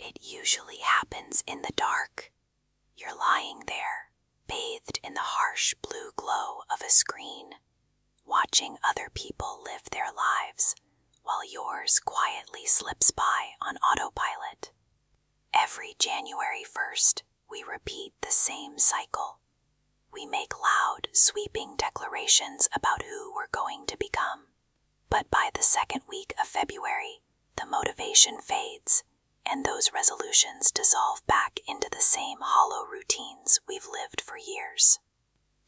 It usually happens in the dark. You're lying there, bathed in the harsh blue glow of a screen, watching other people live their lives while yours quietly slips by on autopilot. Every January 1st, we repeat the same cycle. We make loud, sweeping declarations about who we're going to become. But by the second week of February, the motivation fades, and those resolutions dissolve back into the same hollow routines we've lived for years.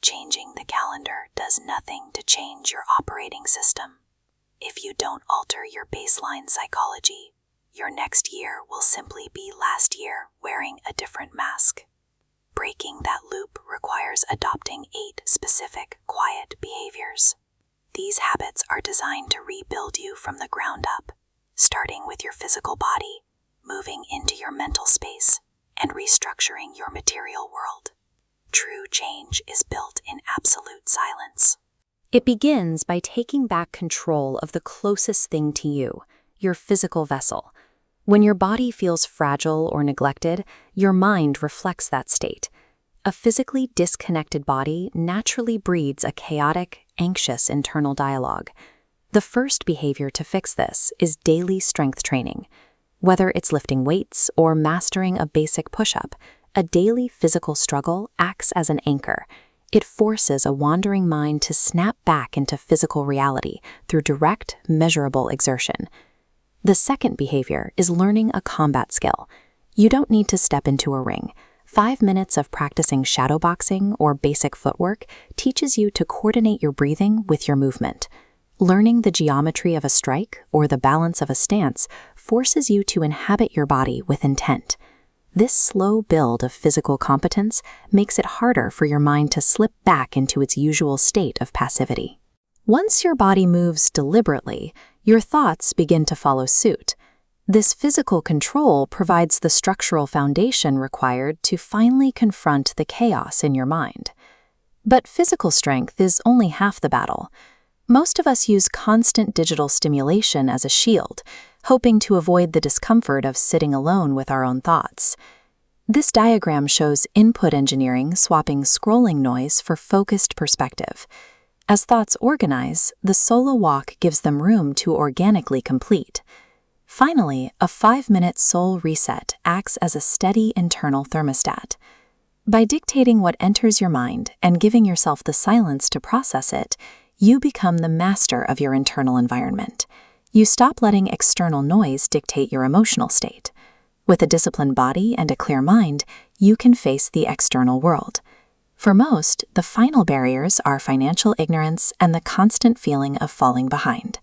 Changing the calendar does nothing to change your operating system. If you don't alter your baseline psychology, your next year will simply be last year wearing a different mask. Breaking that loop requires adopting 8 specific, quiet behaviors. These habits are designed to rebuild you from the ground up, starting with your physical body, moving into your mental space, and restructuring your material world. True change is built in absolute silence. It begins by taking back control of the closest thing to you, your physical vessel. When your body feels fragile or neglected, your mind reflects that state. A physically disconnected body naturally breeds a chaotic, anxious internal dialogue. The first behavior to fix this is daily strength training. Whether it's lifting weights or mastering a basic push-up, a daily physical struggle acts as an anchor. It forces a wandering mind to snap back into physical reality through direct, measurable exertion. The second behavior is learning a combat skill. You don't need to step into a ring. 5 minutes of practicing shadowboxing or basic footwork teaches you to coordinate your breathing with your movement. Learning the geometry of a strike or the balance of a stance forces you to inhabit your body with intent. This slow build of physical competence makes it harder for your mind to slip back into its usual state of passivity. Once your body moves deliberately, your thoughts begin to follow suit. This physical control provides the structural foundation required to finally confront the chaos in your mind. But physical strength is only half the battle. Most of us use constant digital stimulation as a shield, hoping to avoid the discomfort of sitting alone with our own thoughts. This diagram shows input engineering swapping scrolling noise for focused perspective. As thoughts organize, the solo walk gives them room to organically complete. Finally, a 5-minute soul reset acts as a steady internal thermostat. By dictating what enters your mind and giving yourself the silence to process it, you become the master of your internal environment. You stop letting external noise dictate your emotional state. With a disciplined body and a clear mind, you can face the external world. For most, the final barriers are financial ignorance and the constant feeling of falling behind.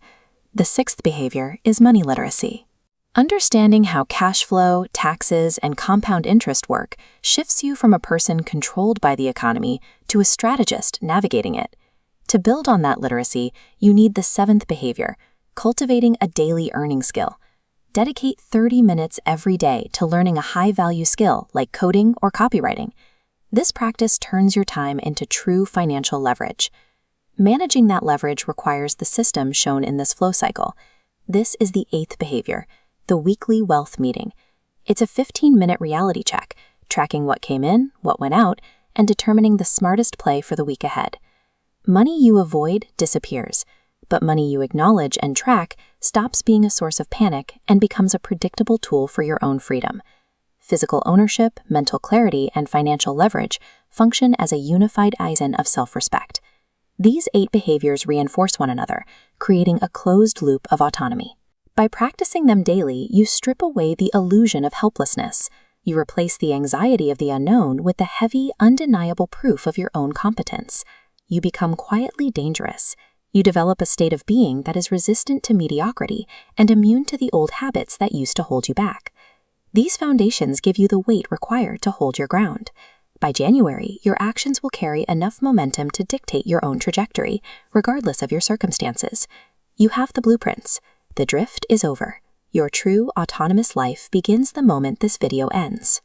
The 6th behavior is money literacy. Understanding how cash flow, taxes, and compound interest work shifts you from a person controlled by the economy to a strategist navigating it. To build on that literacy, you need the 7th behavior, cultivating a daily earning skill. Dedicate 30 minutes every day to learning a high-value skill like coding or copywriting. This practice turns your time into true financial leverage. Managing that leverage requires the system shown in this flow cycle. This is the 8th behavior, the weekly wealth meeting. It's a 15-minute reality check, tracking what came in, what went out, and determining the smartest play for the week ahead. Money you avoid disappears, but money you acknowledge and track stops being a source of panic and becomes a predictable tool for your own freedom. Physical ownership, mental clarity, and financial leverage function as a unified Eisen of self-respect. These 8 behaviors reinforce one another, creating a closed loop of autonomy. By practicing them daily, you strip away the illusion of helplessness. You replace the anxiety of the unknown with the heavy, undeniable proof of your own competence. You become quietly dangerous. You develop a state of being that is resistant to mediocrity and immune to the old habits that used to hold you back. These foundations give you the weight required to hold your ground. By January, your actions will carry enough momentum to dictate your own trajectory, regardless of your circumstances. You have the blueprints. The drift is over. Your true autonomous life begins the moment this video ends.